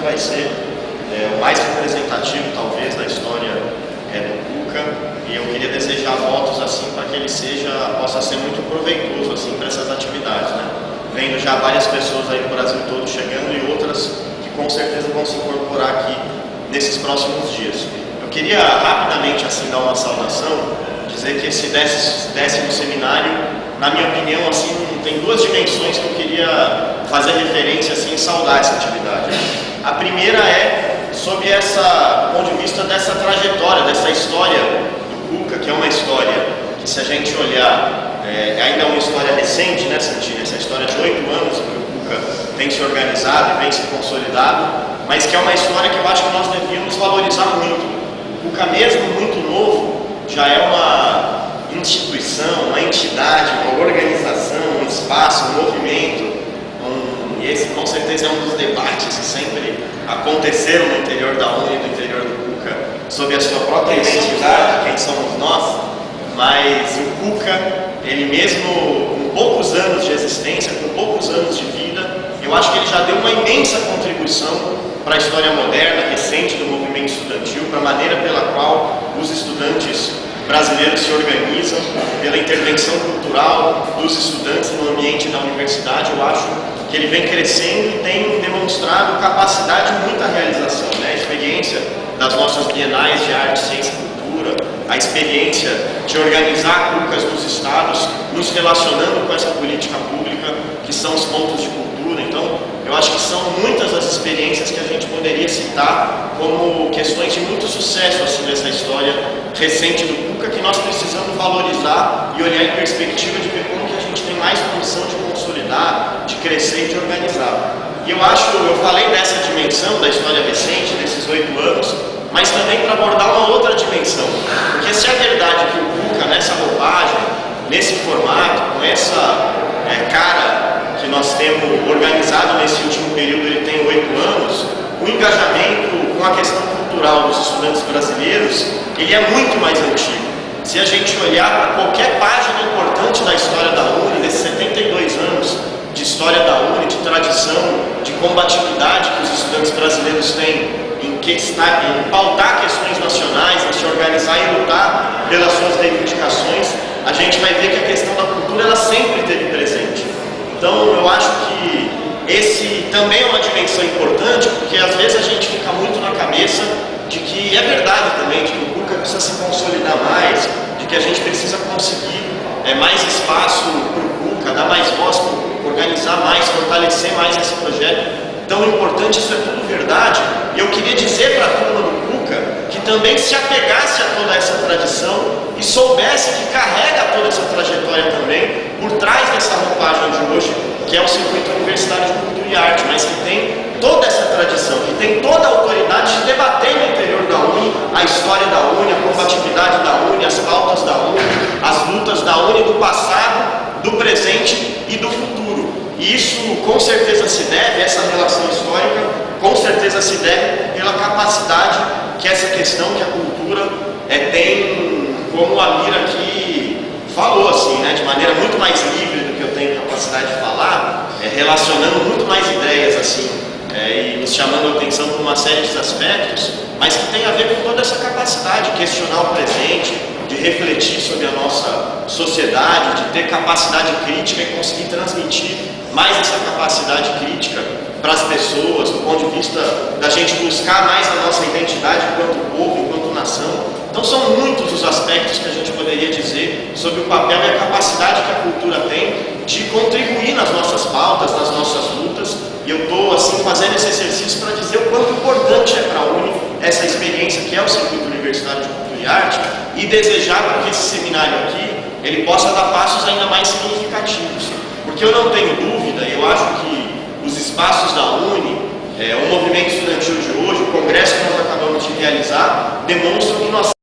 vai ser o mais representativo, talvez, da história do Cuca, e eu queria desejar votos assim para que ele possa ser muito proveitoso assim para essas atividades, né? Vendo já várias pessoas aí do Brasil todo chegando e outras que com certeza vão se incorporar aqui nesses próximos dias. Eu queria rapidamente assim dar uma saudação, dizer que esse 10º seminário, na minha opinião, assim, tem duas dimensões que eu queria fazer referência assim, e saudar essa atividade. A primeira é sob ponto de vista dessa trajetória, dessa história do Cuca, que é uma história que, se a gente olhar, ainda é uma história recente, né, Santini? Essa história de 8 anos em que o Cuca tem se organizado e vem se consolidado, mas que é uma história que eu acho que nós devíamos valorizar muito. O Cuca, mesmo muito novo, já é uma instituição, uma entidade, uma organização, um espaço, um movimento, e esse com certeza é um dos debates que sempre aconteceram no interior da UNE, no interior do Cuca, sobre a sua própria identidade, quem somos nós, mas o Cuca, ele mesmo com poucos anos de existência, com poucos anos de vida, eu acho que ele já deu uma imensa contribuição para a história moderna, recente do movimento estudantil, para a maneira pela qual os estudantes brasileiros se organizam, pela intervenção cultural dos estudantes no ambiente da universidade. Eu acho que ele vem crescendo e tem demonstrado capacidade de muita realização, né? A experiência das nossas bienais de arte, ciência e cultura, a experiência de organizar Cucas dos estados, nos relacionando com essa política pública, que são os pontos de cultura. Então, eu acho que são muitas as experiências que a gente poderia citar como questões de muito sucesso assim, nessa história recente do Cuca, que nós precisamos valorizar e olhar em perspectiva de ver como que a gente tem mais condição de consolidar, de crescer e de organizar. E eu falei dessa dimensão da história recente, desses 8 anos, mas também para abordar uma outra dimensão. Porque se é verdade que o Cuca, nessa roupagem, nesse formato, com essa cara que nós temos organizado nesse último período, ele tem 8 anos, o engajamento com a questão cultural dos estudantes brasileiros, ele é muito mais antigo. Se a gente olhar para qualquer página importante da história da UNE, desses 72 anos de história da UNE, de tradição, de combatividade que os estudantes brasileiros têm em pautar questões nacionais, em se organizar e lutar pelas suas reivindicações, a gente vai ver que a questão da cultura ela sempre esteve presente. Então eu acho que esse também é uma dimensão importante, porque às vezes a gente fica muito na cabeça de que é verdade também, de que o Cuca precisa se consolidar mais, de que a gente precisa conseguir mais espaço para o Cuca, dar mais voz para o Cuca, organizar mais, fortalecer mais esse projeto tão importante. Isso é tudo verdade, e eu queria dizer para a turma do Cuca que também se apegasse a toda essa tradição e soubesse que carrega toda essa trajetória também por trás dessa roupagem de hoje, que é o Circuito Universitário de Cultura e Arte, mas que tem toda essa tradição, que tem toda a autoridade de debater no interior da UNE a história da UNE, a combatividade da UNE, as pautas da UNE, as lutas da UNE do passado, do presente e do futuro. E isso com certeza se deve, essa relação histórica, com certeza se deve pela capacidade que essa questão, que a cultura tem, como a Mira aqui falou, assim, né, de maneira muito mais livre do que eu tenho capacidade de falar, relacionando muito mais ideias, assim, e nos chamando a atenção por uma série de aspectos, mas que tem a ver com toda essa capacidade de questionar o presente, de refletir sobre a nossa sociedade, de ter capacidade crítica e conseguir transmitir mais essa capacidade crítica para as pessoas, do ponto de vista da gente buscar mais a nossa identidade enquanto povo, enquanto nação. Então são muitos os aspectos que a gente poderia dizer sobre o papel e a capacidade que a cultura tem de contribuir nas nossas pautas, nas nossas lutas, e eu estou assim, fazendo esse exercício para dizer o quanto importante é para a UNE essa experiência que é o Circuito Universitário de Cultura e Arte, e desejar que esse seminário aqui ele possa dar passos ainda mais significativos, porque eu não tenho dúvida, eu acho que os espaços da UNE, o movimento estudantil de hoje, o congresso que nós acabamos de realizar, demonstram que nós